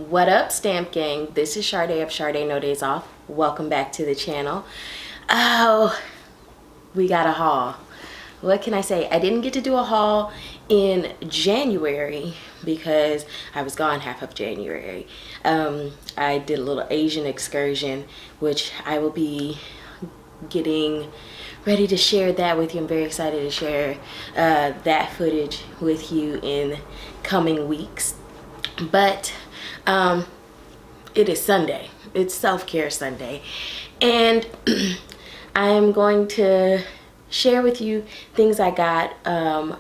What up, Stamp Gang? This is Sade of Sade No Days Off. Welcome back to the channel. Oh, we got a haul. What can I say? I didn't get to do a haul in January because I was gone half of January. I did a little Asian excursion, which I will be getting ready to share that with you. I'm very excited to share that footage with you in coming weeks. But it is Sunday. It's self-care Sunday, and I am going to share with you things I got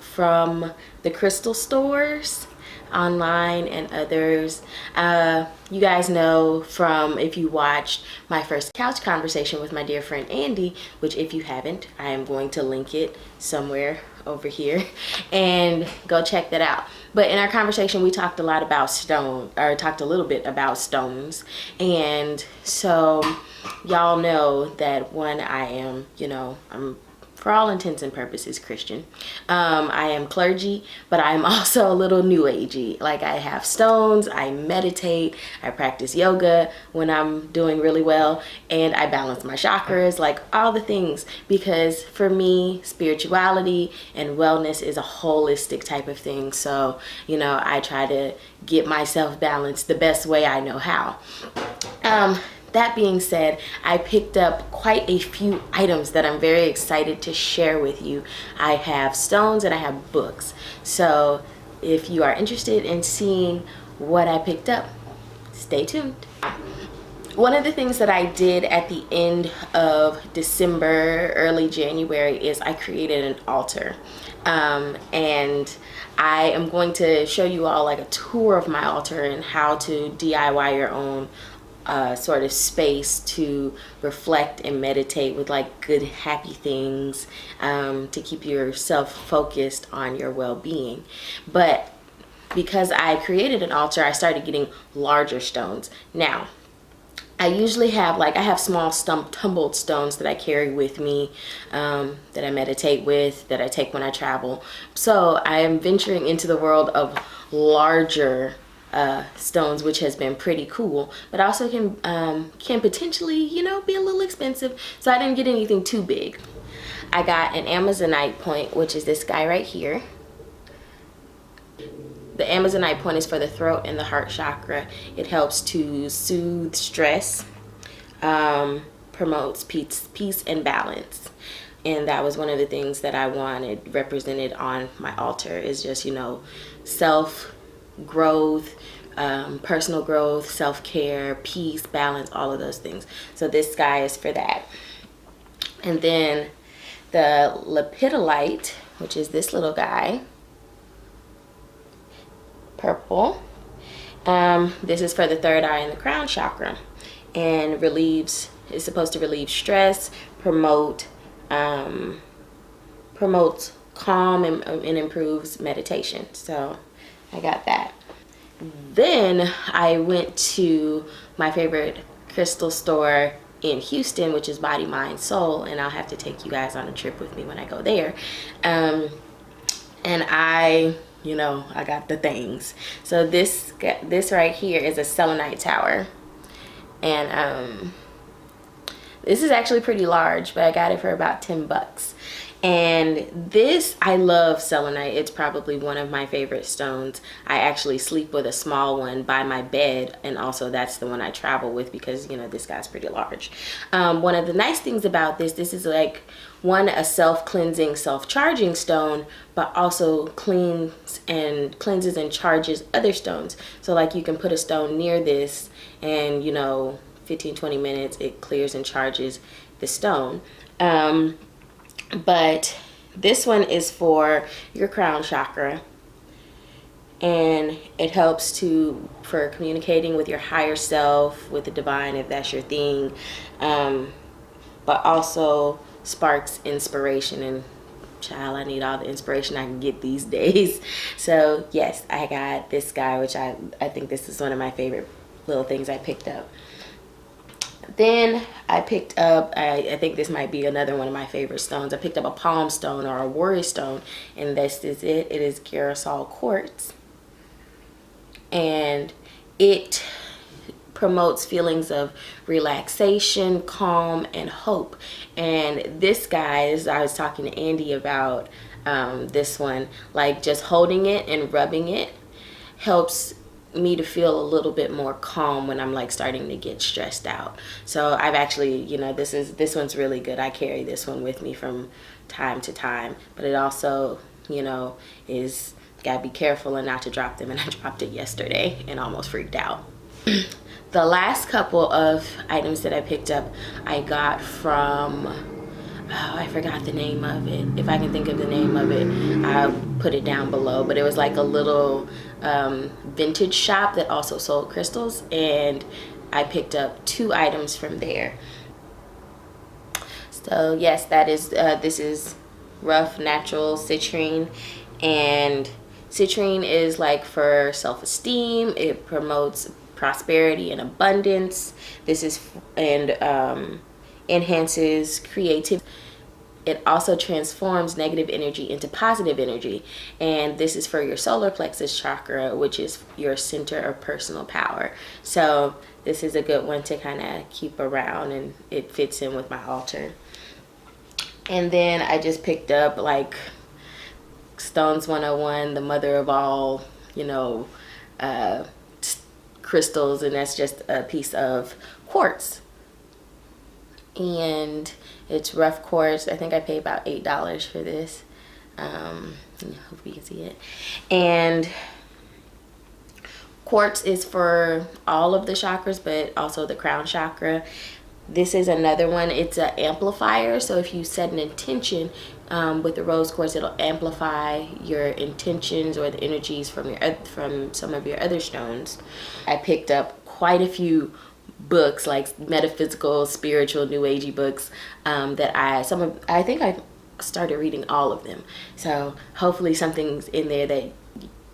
from the crystal stores online and others. You guys know from, if you watched my first couch conversation with my dear friend Andy, which if you haven't, I am going to link it somewhere over here and go check that out. But in our conversation we talked a lot about talked a little bit about stones, and so y'all know that one, I am, I'm for all intents and purposes Christian. I am clergy, but I'm also a little new agey. Like, I have stones, I meditate, I practice yoga when I'm doing really well, and I balance my chakras, like all the things, because for me, spirituality and wellness is a holistic type of thing. So, I try to get myself balanced the best way I know how. That being said, I picked up quite a few items that I'm very excited to share with you. I have stones and I have books. So if you are interested in seeing what I picked up, stay tuned. One of the things that I did at the end of December, early January, is I created an altar. And I am going to show you all like a tour of my altar and how to DIY your own sort of space to reflect and meditate with like good, happy things, to keep yourself focused on your well-being. But because I created an altar, I started getting larger stones. Now, I usually have, I have small tumbled stones that I carry with me, that I meditate with, that I take when I travel. So I am venturing into the world of larger stones, which has been pretty cool, but also can potentially, be a little expensive. So I didn't get anything too big. I got an Amazonite point, which is this guy right here. The Amazonite point is for the throat and the heart chakra. It helps to soothe stress, promotes peace and balance. And that was one of the things that I wanted represented on my altar, is just, self-growth, personal growth, self-care, peace, balance, all of those things. So this guy is for that. And then the Lepidolite, which is this little guy, purple. This is for the third eye and the crown chakra, and is supposed to relieve stress, promotes calm, and improves meditation. So I got that. Then I went to my favorite crystal store in Houston, which is Body, Mind, Soul, and I'll have to take you guys on a trip with me when I go there. And I got the things. So this right here is a Selenite Tower, and this is actually pretty large, but I got it for about 10 bucks. And this, I love selenite. It's probably one of my favorite stones. I actually sleep with a small one by my bed, and also that's the one I travel with because, this guy's pretty large. One of the nice things about this is like, a self-cleansing, self-charging stone, but also cleanses and charges other stones. So like, you can put a stone near this and 15-20 minutes it clears and charges the stone. But this one is for your crown chakra, and it helps for communicating with your higher self, with the divine, if that's your thing, but also sparks inspiration. And child, I need all the inspiration I can get these days. So yes, I got this guy, which I think this is one of my favorite little things I picked up. Then I picked up, I think this might be another one of my favorite stones. I picked up a palm stone, or a worry stone, and this is it. It is Quartz, and it promotes feelings of relaxation, calm, and hope. And this, guys, I was talking to Andy about this one, like just holding it and rubbing it helps me to feel a little bit more calm when I'm like starting to get stressed out. So I've actually, you know, this one's really good. I carry this one with me from time to time, but it also, you know, is gotta be careful and not to drop them, and I dropped it yesterday and almost freaked out. The last couple of items that I picked up, I got from, oh, I forgot the name of it. If I can think of the name of it, I'll put it down below. But it was like a little vintage shop that also sold crystals, and I picked up 2 items from there. So yes, that is this is rough natural citrine, and citrine is like for self-esteem. It promotes prosperity and abundance. This is enhances creativity. It also transforms negative energy into positive energy, and this is for your solar plexus chakra, which is your center of personal power. So this is a good one to kind of keep around, and it fits in with my altar. And then I just picked up like Stones 101, the mother of all, you know, crystals, and that's just a piece of quartz. And it's rough quartz. I think I paid about $8 for this. Hope you can see it. And quartz is for all of the chakras, but also the crown chakra. This is another one. It's an amplifier. So if you set an intention with the rose quartz, it'll amplify your intentions or the energies from some of your other stones. I picked up quite a few books, like metaphysical, spiritual, new agey books that I think I started reading all of them. So hopefully something's in there that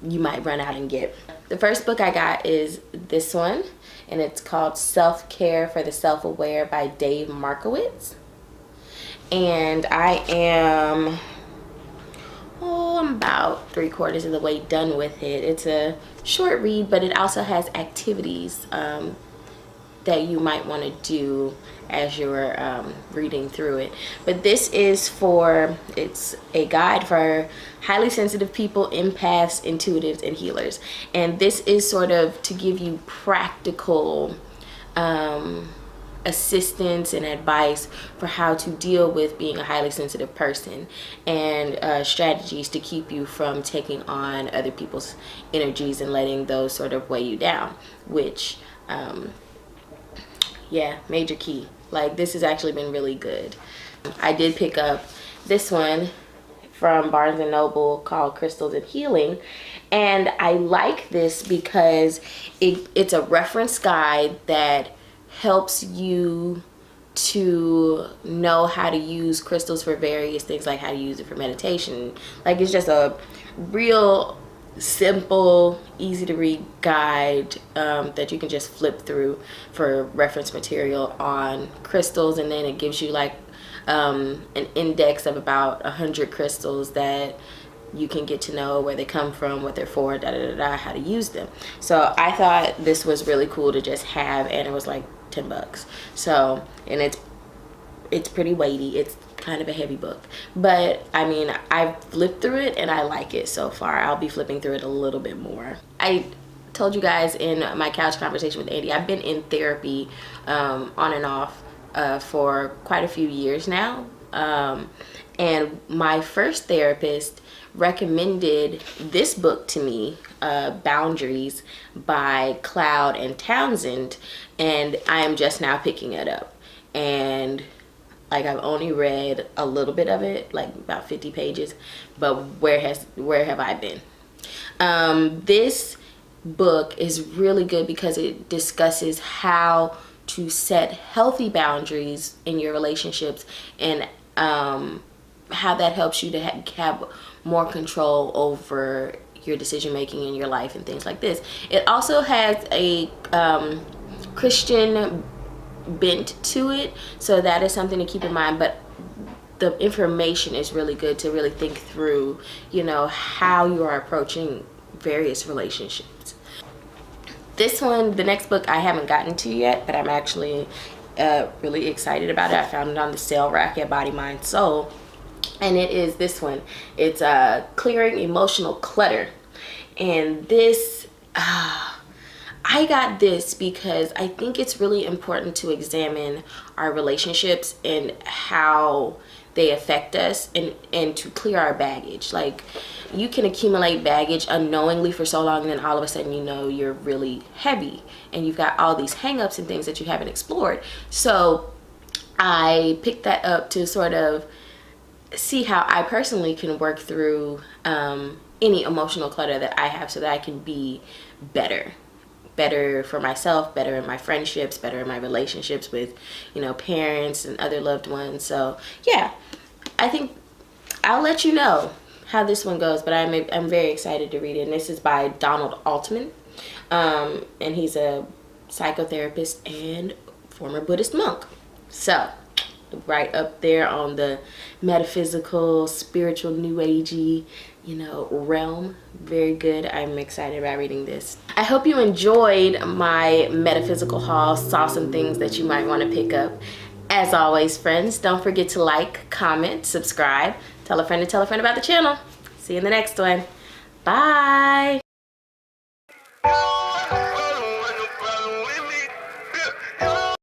you might run out and get. The first book I got is this one, and it's called Self-Care for the Self-Aware by Dave Markowitz. And I'm about 3/4 of the way done with it. It's a short read, but it also has activities that you might want to do as you're reading through it. But this is it's a guide for highly sensitive people, empaths, intuitives, and healers. And this is sort of to give you practical assistance and advice for how to deal with being a highly sensitive person, and strategies to keep you from taking on other people's energies and letting those sort of weigh you down, which yeah, major key. Like, this has actually been really good. I did pick up this one from Barnes & Noble called Crystals and Healing, and I like this because it's a reference guide that helps you to know how to use crystals for various things, like how to use it for meditation. Like, it's just a real simple, easy to read guide that you can just flip through for reference material on crystals, and then it gives you like an index of about 100 crystals that you can get to know where they come from, what they're for, how to use them. So I thought this was really cool to just have, and it was like $10. So, and it's pretty weighty. It's kind of a heavy book, but I mean, I've flipped through it and I like it so far. I'll be flipping through it a little bit more. I told you guys in my couch conversation with Andy, I've been in therapy on and off for quite a few years now, and my first therapist recommended this book to me, Boundaries by Cloud and Townsand, and I am just now picking it up. And like, I've only read a little bit of it, like about 50 pages, but where have I been? This book is really good because it discusses how to set healthy boundaries in your relationships, and how that helps you to have more control over your decision making in your life and things like this. It also has a Christian bent to it, so that is something to keep in mind. But the information is really good to really think through, you know, how you are approaching various relationships. This one, the next book, I haven't gotten to yet, but I'm actually really excited about it. I found it on the sale rack at Body Mind Soul, and it is this one. It's Clearing Emotional Clutter. And this, I got this because I think it's really important to examine our relationships and how they affect us, and to clear our baggage. Like, you can accumulate baggage unknowingly for so long, and then all of a sudden, you know, you're really heavy and you've got all these hang-ups and things that you haven't explored. So I picked that up to sort of see how I personally can work through any emotional clutter that I have, so that I can be better for myself, better in my friendships, better in my relationships with, you know, parents and other loved ones. So yeah, I think I'll let you know how this one goes, but I'm very excited to read it. And this is by Donald Altman, and he's a psychotherapist and former Buddhist monk. So right up there on the metaphysical, spiritual, new agey, you know, realm. Very good. I'm excited about reading this. I hope you enjoyed my metaphysical haul, saw some things that you might want to pick up. As always, friends, don't forget to like, comment, subscribe, tell a friend to tell a friend about the channel. See you in the next one. Bye.